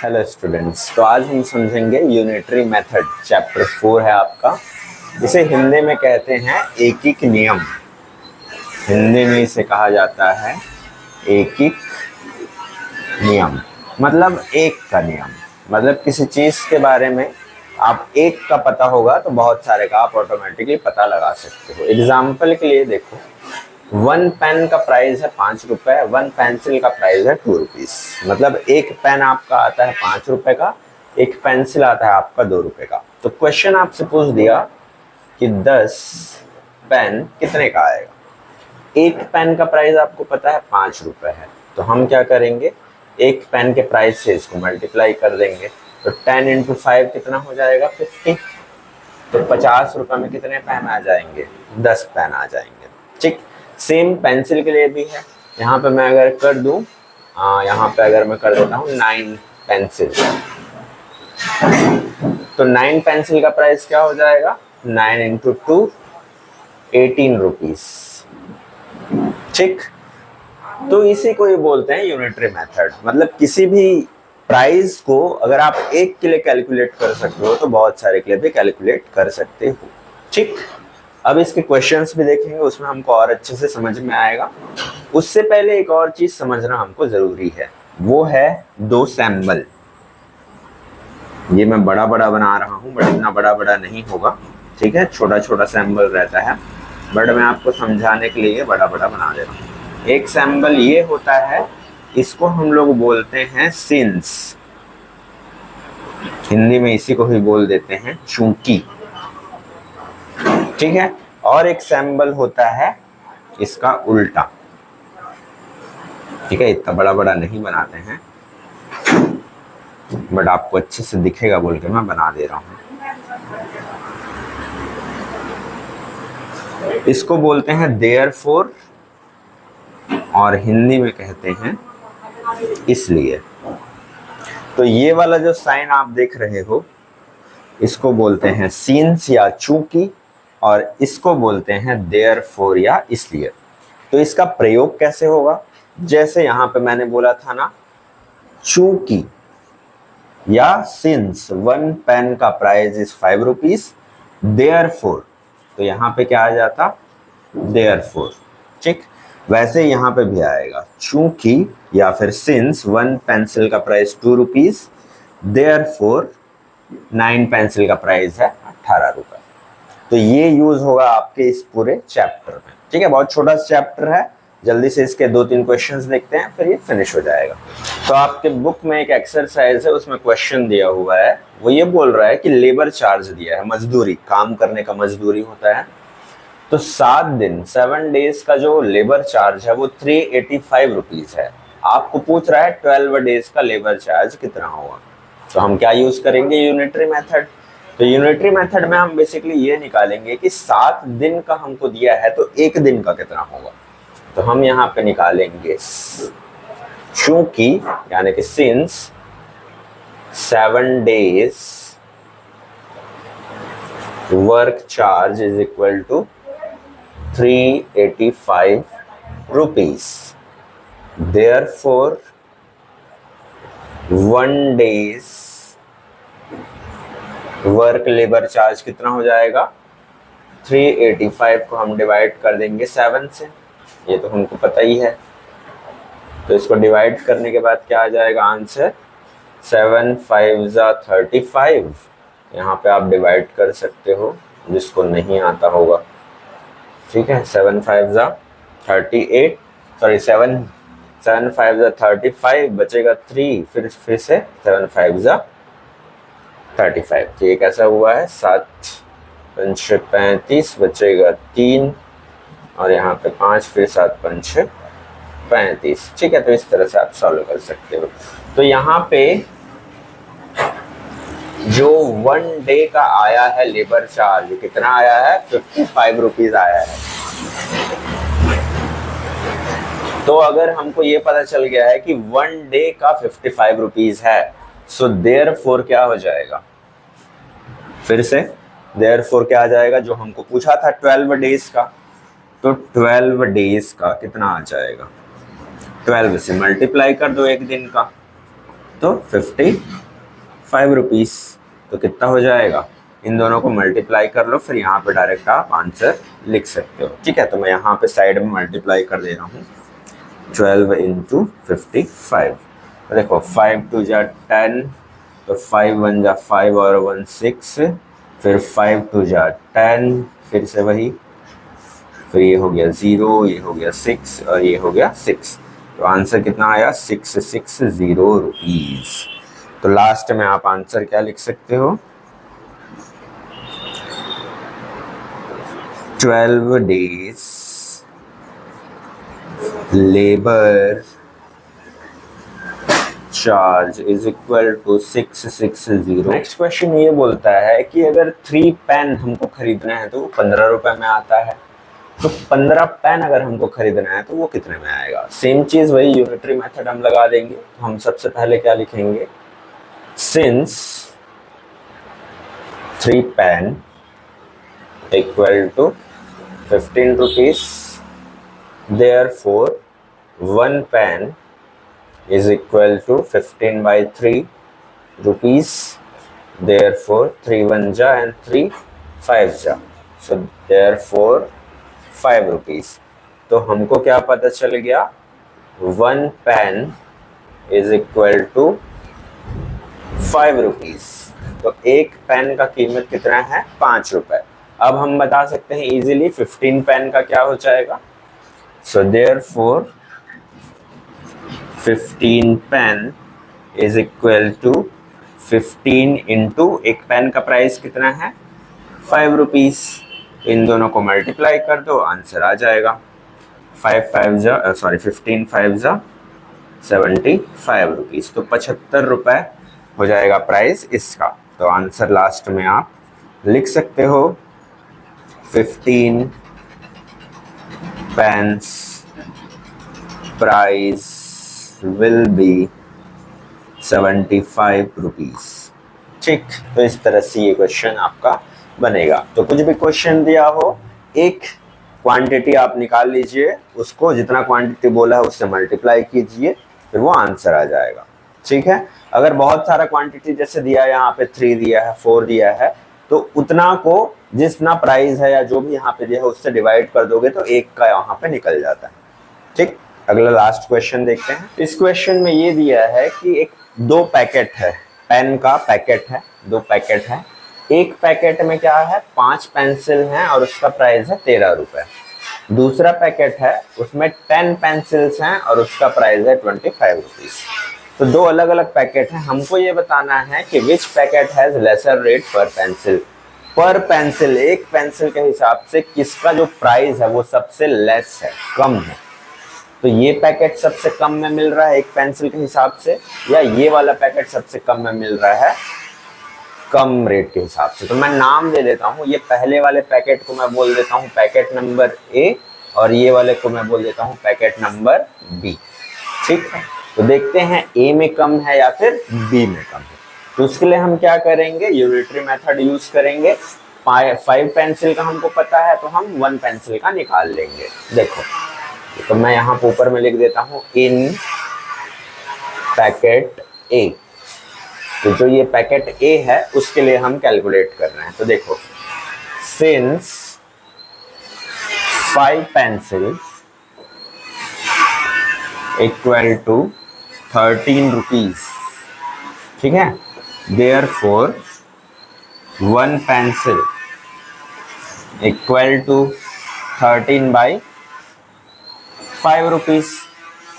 Hello students, तो आज हम समझेंगे यूनिटरी मेथड। चैप्टर 4 है आपका। इसे हिंदी में कहते हैं एकीक नियम। हिंदी में इसे कहा जाता है एकीक नियम, मतलब एक का नियम। मतलब किसी चीज के बारे में आप एक का पता होगा तो बहुत सारे का आप ऑटोमेटिकली पता लगा सकते हो। एग्जाम्पल के लिए देखो, 1 पेन का प्राइस है 5 रुपए, 1 पेंसिल का प्राइस है 2 रुपीज। मतलब एक पेन आपका आता है 5 रुपए का, एक पेंसिल आता है आपका 2 रुपए का। तो क्वेश्चन आपसे पूछ दिया कि 10 पेन कितने का आएगा। एक पेन का प्राइस आपको पता है 5 रुपए है, तो हम क्या करेंगे, एक पेन के प्राइस से इसको मल्टीप्लाई कर देंगे। तो 10 इंटू 5 कितना हो जाएगा, 50। तो 50 रुपए में कितने पेन आ जाएंगे, 10 पेन आ जाएंगे। ठीक, सेम पेंसिल के लिए भी है। यहाँ पे मैं अगर कर दूं, यहाँ पे अगर मैं कर देता हूँ 9 पेंसिल, तो 9 पेंसिल का प्राइस क्या हो जाएगा, 9 इंटू 2 18 रुपीज। ठीक, तो इसी को ही बोलते हैं यूनिटरी मेथड। मतलब किसी भी प्राइस को अगर आप एक के लिए कैलकुलेट कर सकते हो तो बहुत सारे के लिए भी कैलकुलेट कर सकते हो। ठीक, अब इसके क्वेश्चंस भी देखेंगे, उसमें हमको और अच्छे से समझ में आएगा। उससे पहले एक और चीज समझना हमको जरूरी है, वो है 2 सैंबल। ये मैं बड़ा बड़ा बना रहा हूँ, बट इतना बड़ा बड़ा नहीं होगा। ठीक है, छोटा छोटा सैंबल रहता है, बट मैं आपको समझाने के लिए बड़ा बड़ा बना दे रहा हूँ। एक सैंबल ये होता है, इसको हम लोग बोलते हैं सिंस। हिंदी में इसी को ही बोल देते हैं चूंकि। ठीक है, और एक सैंबल होता है इसका उल्टा। ठीक है, इतना बड़ा बड़ा नहीं बनाते हैं, बट आपको अच्छे से दिखेगा बोल के मैं बना दे रहा हूं। इसको बोलते हैं देयरफॉर, और हिंदी में कहते हैं इसलिए। तो ये वाला जो साइन आप देख रहे हो, इसको बोलते हैं सिंस या चूंकि, और इसको बोलते हैं देयरफॉर या इसलिए। तो इसका प्रयोग कैसे होगा, जैसे यहां पे मैंने बोला था ना, चूंकि या सिंस 1 पेन का प्राइस इज 5 रुपीज, देयरफॉर, तो यहां पे क्या आ जाता, देयरफॉर। ठीक, वैसे यहाँ पे भी आएगा, चूंकि या फिर सिंस 1 पेंसिल का प्राइस 2 रुपीज, देयरफॉर 9 पेंसिल का प्राइस है 18 रुपए। तो ये यूज होगा आपके इस पूरे चैप्टर में। ठीक है, बहुत छोटा चैप्टर है, जल्दी से इसके 2-3 क्वेश्चंस देखते हैं, फिर ये फिनिश हो जाएगा। तो आपके बुक में एक एक्सरसाइज है, उसमें क्वेश्चन दिया हुआ है। वो ये बोल रहा है कि लेबर चार्ज दिया है, मजदूरी, काम करने का मजदूरी होता है। तो 7 दिन 7 डेज का जो लेबर चार्ज है वो 385 रुपीज है। आपको पूछ रहा है 12 डेज का लेबर चार्ज कितना होगा। तो हम क्या यूज करेंगे, यूनिटरी मेथड। तो यूनिटरी मेथड में हम बेसिकली ये निकालेंगे कि 7 दिन का हमको दिया है तो एक दिन का कितना होगा। तो हम यहाँ पे निकालेंगे चूंकि, यानी कि since 7 days work charge is equal to 385 rupees. Therefore, 1 days work labour charge कितना हो जाएगा, 385 को हम डिवाइड कर देंगे 7 से, ये तो हमको पता ही है। तो इसको डिवाइड करने के बाद क्या आ जाएगा आंसर, 7 5 जा 35। यहाँ पे आप डिवाइड कर सकते हो, जिसको नहीं आता होगा। ठीक है, 7 5 जा 38, सॉरी 7 5 जा 35, बचेगा 3, फिर से 7 5 जा 35। तो ये कैसा हुआ है, 7 5 35, बचेगा 3, और यहाँ पे 5, फिर 7 5 35। ठीक है, तो इस तरह से आप सॉल्व कर सकते हो। तो यहाँ पे जो 1 डे का आया है लेबर चार्ज, कितना आया है, 55 रुपीज आया है। तो अगर हमको ये पता चल गया है कि 1 डे का 55 रुपीज है, सो देयरफॉर क्या हो जाएगा, फिर से देयरफॉर क्या आ जाएगा, जो हमको पूछा था 12 डेज का, तो 12 डेज का कितना आ जाएगा, 12 से मल्टीप्लाई कर दो एक दिन का, तो 55 रुपीज़। तो कितना हो जाएगा, इन दोनों को मल्टीप्लाई कर लो, फिर यहाँ पे डायरेक्ट आप आंसर लिख सकते हो। ठीक है, तो मैं यहाँ पे साइड में मल्टीप्लाई कर दे रहा हूँ 12 इंटू 55। तो देखो 5 2 जा 10, तो 5 1 जा 5 और 1 6, फिर 5 2 जा 10, फिर से वही, फिर ये हो गया 0, ये हो गया 6 और ये हो गया 6। तो आंसर कितना आया, 660 रुपीज़। तो लास्ट में आप आंसर क्या लिख सकते हो, 12 days labour charge is equal to 660। Next question ये बोलता है कि अगर 3 पेन हमको खरीदना है तो वो 15 रुपए में आता है, तो 15 पेन अगर हमको खरीदना है तो वो कितने में आएगा। सेम चीज, वही यूनिटरी मेथड हम लगा देंगे। हम सबसे पहले क्या लिखेंगे, since 3 pen equal to 15 rupees, therefore 1 pen is equal to 15 by 3 rupees, therefore 3 1 ja and 3 5 ja, so therefore 5 rupees। तो हमको क्या पता चल गया, 1 pen is equal to 5 rupees। तो एक पेन का कीमत कितना है, 5 रुपए। अब हम बता सकते हैं इजीली 15 पेन का क्या हो जाएगा। So therefore 15 pen is equal to 15 into एक पेन का प्राइस कितना है, 5 रुपीज। इन दोनों को मल्टीप्लाई कर दो, आंसर आ जाएगा। 15 5 जा 75 रुपीज। तो 75 रुपए हो जाएगा प्राइस इसका। तो आंसर लास्ट में आप लिख सकते हो 15 pens price will be 75 rupees। ठीक, तो इस तरह से ये क्वेश्चन आपका बनेगा। तो कुछ भी क्वेश्चन दिया हो, एक क्वांटिटी आप निकाल लीजिए, उसको जितना क्वांटिटी बोला है उससे मल्टीप्लाई कीजिए, फिर वो आंसर आ जाएगा। ठीक है, अगर बहुत सारा क्वांटिटी जैसे दिया है, यहाँ पे 3 दिया है, 4 दिया है, तो उतना को जितना प्राइस है या जो भी यहाँ पे दिया है उससे डिवाइड कर दोगे तो एक का यहाँ पे निकल जाता है। ठीक, अगला लास्ट क्वेश्चन देखते हैं। इस क्वेश्चन में ये दिया है कि एक 2 पैकेट है, पेन का पैकेट है, 2 पैकेट है। एक पैकेट में क्या है, 5 पेंसिल हैं और उसका प्राइस है 13 रुपए। दूसरा पैकेट है, उसमें 10 पेंसिल्स हैं और उसका प्राइस है 25 रुपीज। तो 2 अलग अलग पैकेट हैं, हमको ये बताना है कि विच packet has lesser rate per pencil. पर पेंसिल, एक पेंसिल के हिसाब से किसका जो प्राइस है वो सबसे लेस है, कम है। तो ये पैकेट सबसे कम में मिल रहा है एक पेंसिल के हिसाब से, या ये वाला पैकेट सबसे कम में मिल रहा है कम रेट के हिसाब से। तो मैं नाम दे देता हूँ, ये पहले वाले पैकेट को मैं बोल देता हूँ पैकेट नंबर ए, और ये वाले को मैं बोल देता हूँ पैकेट नंबर बी। ठीक है, तो देखते हैं ए में कम है या फिर बी में कम है। तो उसके लिए हम क्या करेंगे, यूनिटरी मेथड यूज करेंगे। 5 पेंसिल का हमको पता है तो हम 1 पेंसिल का निकाल लेंगे। देखो, तो मैं यहाँ पर ऊपर में लिख देता हूँ इन पैकेट ए। तो जो ये पैकेट ए है उसके लिए हम कैलकुलेट कर रहे हैं। तो देखो, since 5 pencil equal to 13 rupees, ठीक है, therefore 1 pencil equal to 13 by 5 rupees.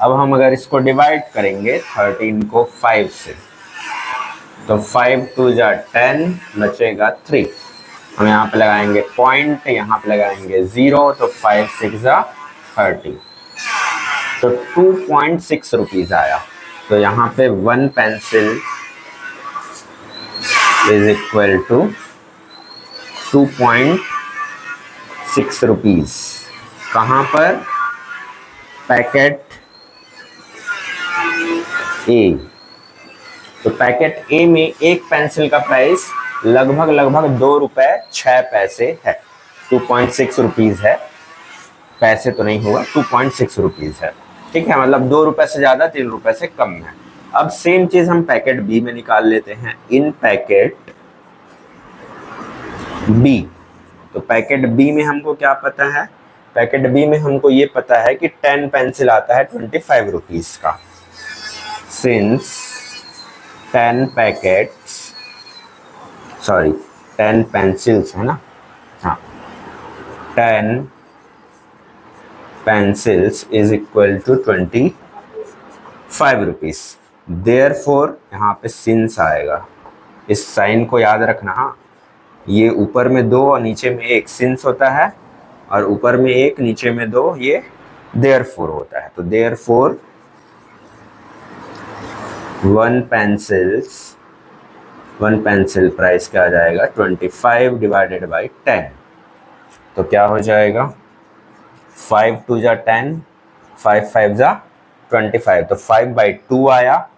अब हम अगर इसको डिवाइड करेंगे 13 को 5 से, तो 5 2 जा 10, बचेगा 3। हम यहाँ पे लगाएंगे पॉइंट, यहाँ पे लगाएंगे 0, तो 5 6 जा 30, तो 2.6 रुपीज आया। तो यहाँ पे 1 pencil is equal to 2.6 rupees. कहाँ पर, पैकेट ए। तो पैकेट ए में एक पेंसिल का प्राइस लगभग 2 रुपए 6 पैसे है। 2.6 रुपीज है, पैसे तो नहीं होगा, 2.6 रुपीज है। ठीक है, मतलब 2 रुपए से ज्यादा, 3 रुपए से कम है। अब सेम चीज हम पैकेट बी में निकाल लेते हैं। इन पैकेट बी, तो पैकेट बी में हमको क्या पता है, पैकेट बी में हमको ये पता है कि 10 पेंसिल आता है 25 रुपीज का। सिंस 10 पैकेट्स, सॉरी 10 पेंसिल्स है ना, हाँ 10 pencils is equal to 25 rupees. Therefore यहाँ पे सिंस आएगा, इस साइन को याद रखना। हाँ, ये ऊपर में 2 और नीचे में 1 सिंस होता है, और ऊपर में 1 नीचे में 2 ये देयरफॉर होता है। तो देयरफॉर 1 पेंसिल प्राइस क्या आ जाएगा 25 डिवाइडेड बाई 10। तो क्या हो जाएगा 5 2 जा 10, 5 5 जा 25, तो 5/2 आया।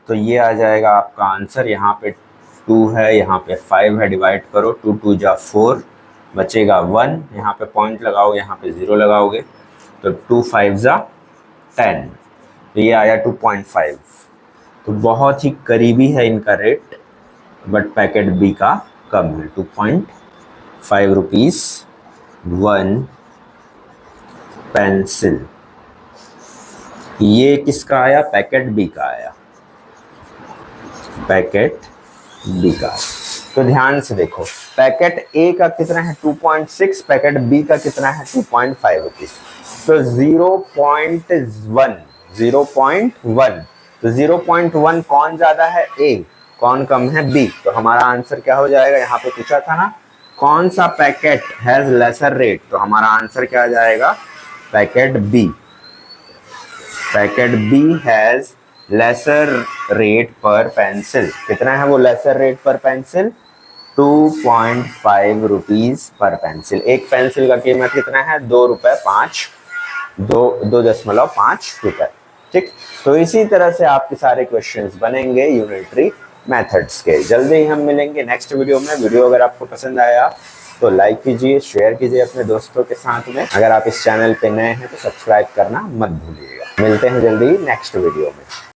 तो ये आ जाएगा आपका आंसर। यहाँ पे 2 है, यहाँ पे 5 है, डिवाइड करो 2 2 जा 4, बचेगा 1, यहाँ पे पॉइंट लगाओगे, यहाँ पे 0 लगाओगे, तो 2 5 जा 10, तो ये आया 2.5। तो बहुत ही करीबी है इनका रेट, बट पैकेट बी का कम है, 2.5 रुपीज 1 पेंसिल। ये किसका आया, पैकेट बी का आया, पैकेट बी का। तो ध्यान से देखो, पैकेट ए का कितना है 2.6, पैकेट बी का कितना है 2.5 रुपीज। तो 0.1, तो 0.1 कौन ज्यादा है, ए, कौन कम है, बी। तो हमारा आंसर क्या हो जाएगा, यहाँ पे पूछा था ना कौन सा पैकेट हैज लेसर रेट, तो हमारा आंसर क्या आ जाएगा, packet B. Packet B has lesser rate per pencil. कितना है वो lesser rate per pencil, 2.5 rupees per pencil. एक पेंसिल का कीमत कितना है, 2.5 रुपए। ठीक, तो इसी तरह से आपके सारे क्वेश्चंस बनेंगे यूनिटरी मेथड्स के। जल्दी ही हम मिलेंगे नेक्स्ट वीडियो में। वीडियो अगर आपको पसंद आया तो लाइक कीजिए, शेयर कीजिए अपने दोस्तों के साथ में। अगर आप इस चैनल पे नए हैं तो सब्सक्राइब करना मत भूलिएगा। मिलते हैं जल्दी नेक्स्ट वीडियो में।